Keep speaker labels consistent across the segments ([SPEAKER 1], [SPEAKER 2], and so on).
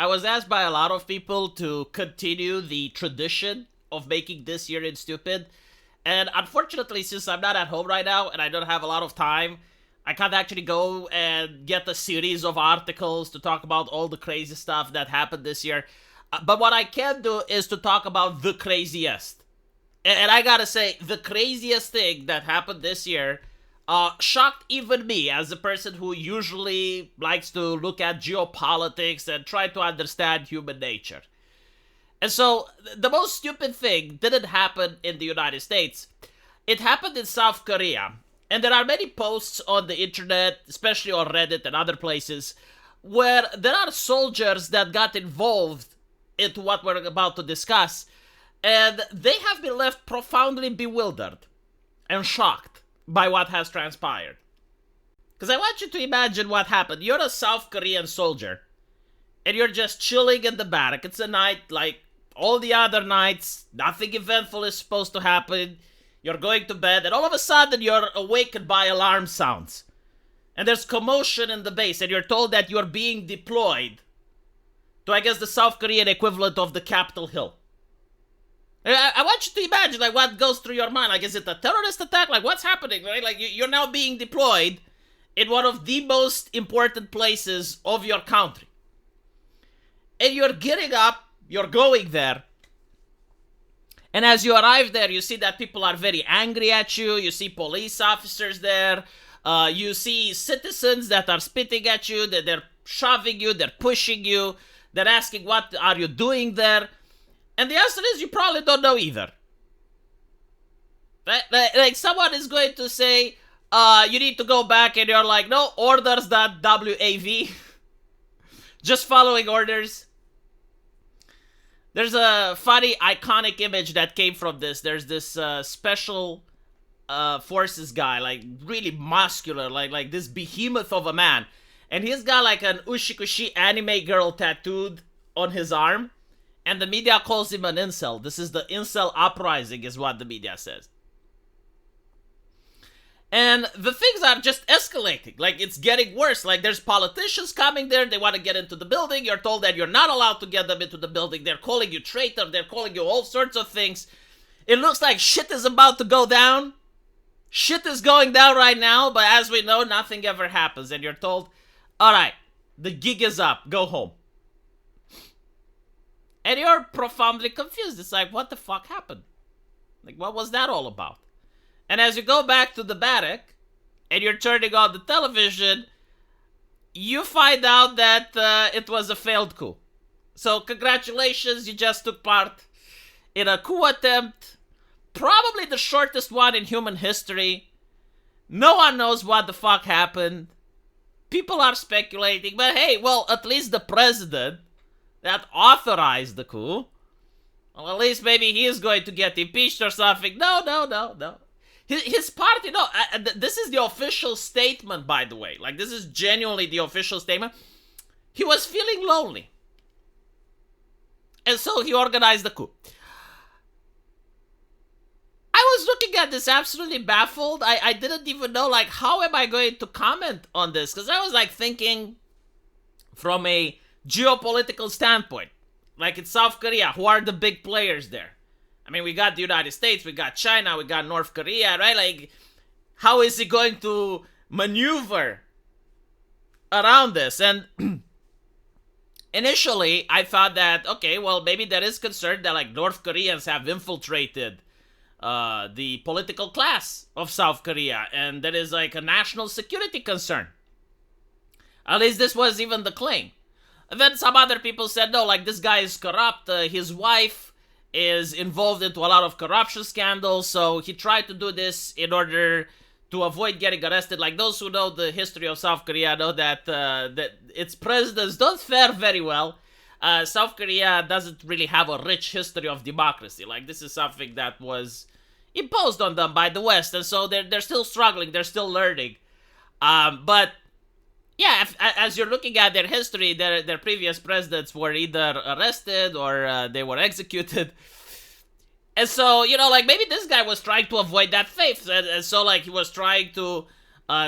[SPEAKER 1] I was asked by a lot of people to continue the tradition of making this year in stupid. And unfortunately, since I'm not at home right now and I don't have a lot of time, I can't actually go and get a series of articles to talk about all the crazy stuff that happened this year. But what I can do is to talk about the craziest. And I gotta say, the craziest thing that happened this year shocked even me as a person who usually likes to look at geopolitics and try to understand human nature. And so, the most stupid thing didn't happen in the United States. It happened in South Korea. And there are many posts on the internet, especially on Reddit and other places, where there are soldiers that got involved into what we're about to discuss. And they have been left profoundly bewildered and shocked by what has transpired. Because I want you to imagine what happened. You're a South Korean soldier. And you're just chilling in the barrack. It's a night like all the other nights. Nothing eventful is supposed to happen. You're going to bed. And all of a sudden, you're awakened by alarm sounds. And there's commotion in the base. And you're told that you're being deployed to, I guess, the South Korean equivalent of the Capitol Hill. I want you to imagine, like, what goes through your mind. Like, is it a terrorist attack? Like, what's happening, right? Like, you're now being deployed in one of the most important places of your country. And you're getting up, you're going there. And as you arrive there, you see that people are very angry at you. You see police officers there. You see citizens that are spitting at you. That they're shoving you. They're pushing you. They're asking, what are you doing there? And the answer is, you probably don't know either. Like someone is going to say, you need to go back, and you're like, no, orders.wav. Just following orders. There's a funny, iconic image that came from this. There's this special forces guy, like really muscular, like this behemoth of a man. And he's got like an ushikushi anime girl tattooed on his arm. And the media calls him an incel. This is the incel uprising, is what the media says. And the things are just escalating. Like, it's getting worse. Like, there's politicians coming there. They want to get into the building. You're told that you're not allowed to get them into the building. They're calling you traitor. They're calling you all sorts of things. It looks like shit is about to go down. Shit is going down right now. But as we know, nothing ever happens. And you're told, all right, the gig is up. Go home. And you're profoundly confused. It's like, what the fuck happened? Like, what was that all about? And as you go back to the barrack, and you're turning on the television, you find out that it was a failed coup. So, congratulations, you just took part in a coup attempt. Probably the shortest one in human history. No one knows what the fuck happened. People are speculating, but hey, well, at least the president that authorized the coup, well, at least maybe he is going to get impeached or something. No. His party, no, this is the official statement, by the way. Like, this is genuinely the official statement. He was feeling lonely. And so he organized the coup. I was looking at this absolutely baffled. I didn't even know, like, how am I going to comment on this? Because I was, like, thinking from a geopolitical standpoint. Like, in South Korea, who are the big players there? I mean, we got the United States, we got China, we got North Korea, right? Like, how is he going to maneuver around this? And initially, I thought that, okay, well, maybe there is concern that, like, North Koreans have infiltrated the political class of South Korea, and there is, like, a national security concern. At least this was even the claim. And then some other people said, no, like, this guy is corrupt, his wife is involved into a lot of corruption scandals, so he tried to do this in order to avoid getting arrested. Like, those who know the history of South Korea know that its presidents don't fare very well. South Korea doesn't really have a rich history of democracy. Like, this is something that was imposed on them by the West, and so they're still struggling, they're still learning. But yeah, as you're looking at their history, their previous presidents were either arrested or they were executed. And so, you know, like, maybe this guy was trying to avoid that fate. And so, like, he was trying to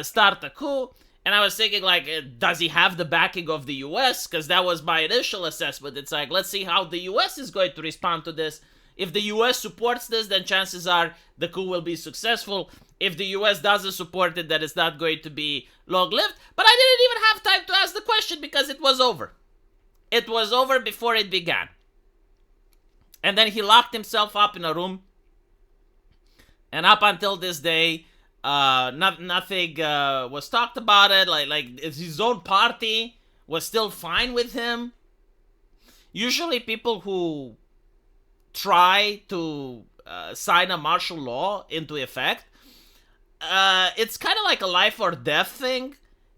[SPEAKER 1] start a coup. And I was thinking, like, does he have the backing of the US? Because that was my initial assessment. It's like, let's see how the US is going to respond to this. If the US supports this, then chances are the coup will be successful. If the US doesn't support it, then it's not going to be long-lived. But I didn't even have time to ask the question because it was over. It was over before it began. And then he locked himself up in a room. And up until this day, nothing was talked about it. Like his own party was still fine with him. Usually people who try to sign a martial law into effect, it's kind of like a life or death thing.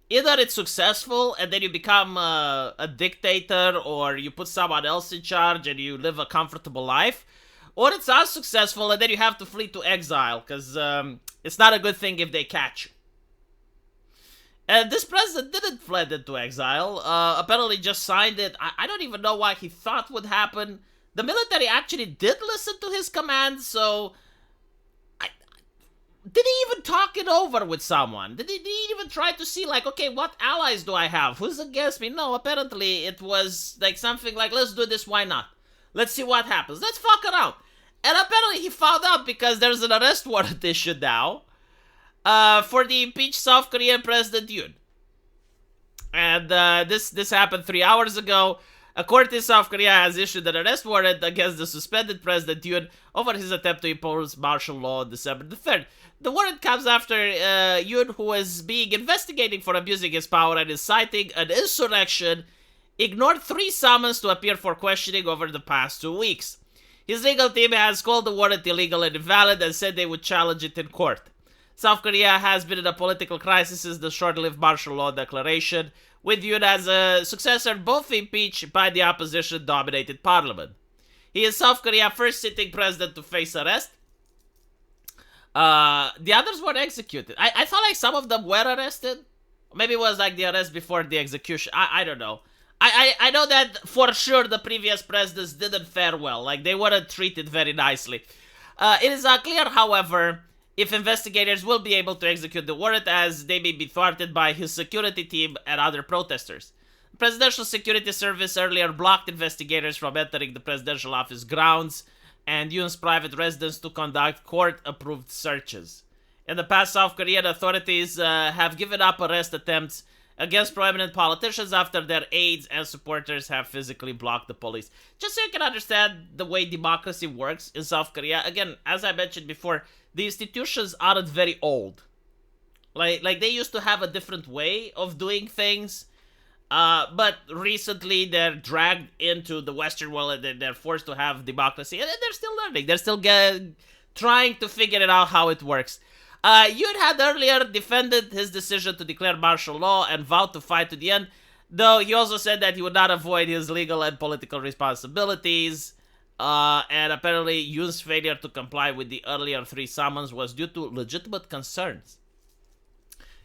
[SPEAKER 1] Either it's successful and then you become a dictator, or you put someone else in charge and you live a comfortable life, or it's unsuccessful and then you have to flee to exile, because it's not a good thing if they catch you. And this president didn't fled into exile, apparently just signed it. I don't even know what he thought would happen. The military actually did listen to his commands, so... Did he even talk it over with someone? Did he even try to see, like, okay, what allies do I have? Who's against me? No, apparently it was, like, something like, let's do this, why not? Let's see what happens. Let's fuck around. And apparently he found out because there's an arrest warrant issued now for the impeached South Korean President Yoon. And this happened 3 hours ago. A court in South Korea has issued an arrest warrant against the suspended President Yoon over his attempt to impose martial law on December the 3rd. The warrant comes after Yoon, who is being investigated for abusing his power and inciting an insurrection, ignored 3 summons to appear for questioning over the past 2 weeks. His legal team has called the warrant illegal and invalid and said they would challenge it in court. South Korea has been in a political crisis since the short-lived martial law declaration, with Yoon as a successor both impeached by the opposition-dominated parliament. He is South Korea's first sitting president to face arrest. The others were executed. I thought like some of them were arrested. Maybe it was like the arrest before the execution. I don't know. I know that for sure the previous presidents didn't fare well. Like, they weren't treated very nicely. It is unclear, however, if investigators will be able to execute the warrant, as they may be thwarted by his security team and other protesters. The Presidential Security Service earlier blocked investigators from entering the presidential office grounds and Yoon's private residence to conduct court-approved searches. In the past, South Korean authorities have given up arrest attempts against prominent politicians after their aides and supporters have physically blocked the police. Just so you can understand the way democracy works in South Korea, again, as I mentioned before, the institutions aren't very old. Like they used to have a different way of doing things, but recently they're dragged into the Western world and they're forced to have democracy, and they're still learning. They're still trying to figure it out how it works. Yoon had earlier defended his decision to declare martial law and vowed to fight to the end, though he also said that he would not avoid his legal and political responsibilities. And apparently Yoon's failure to comply with the earlier 3 summons was due to legitimate concerns.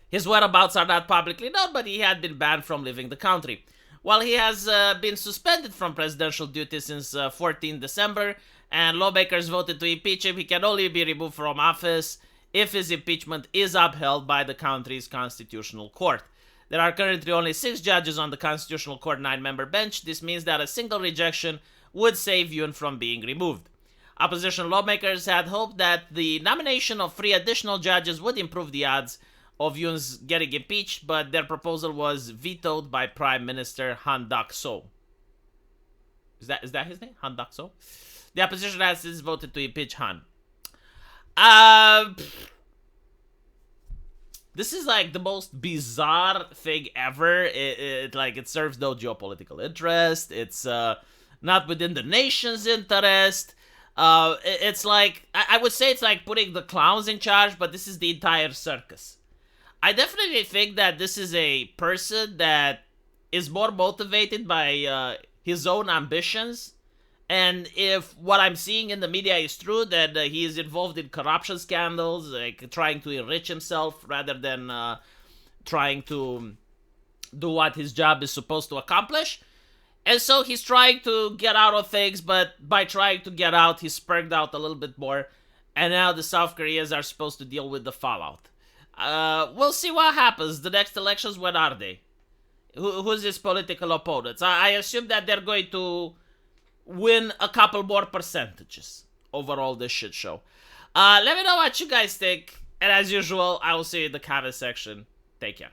[SPEAKER 1] His whereabouts are not publicly known, but he had been banned from leaving the country. While he has been suspended from presidential duty since 14 December, and lawmakers voted to impeach him, he can only be removed from office if his impeachment is upheld by the country's constitutional court. There are currently only 6 judges on the constitutional court 9-member bench. This means that a single rejection would save Yoon from being removed. Opposition lawmakers had hoped that the nomination of 3 additional judges would improve the odds of Yoon's getting impeached, but their proposal was vetoed by Prime Minister Han Duck-seo. Is that his name? Han Duck-seo? The opposition has since voted to impeach Han. This is like the most bizarre thing ever. It serves no geopolitical interest. It's not within the nation's interest. It's like, I would say it's like putting the clowns in charge, but this is the entire circus. I definitely think that this is a person that is more motivated by his own ambitions. And if what I'm seeing in the media is true, that he is involved in corruption scandals, like trying to enrich himself rather than trying to do what his job is supposed to accomplish. And so he's trying to get out of things, but by trying to get out, he's spurred out a little bit more. And now the South Koreans are supposed to deal with the fallout. We'll see what happens. The next elections, when are they? Who's his political opponents? I assume that they're going to win a couple more percentages over all this shit show. Let me know what you guys think. And as usual, I will see you in the comment section. Take care.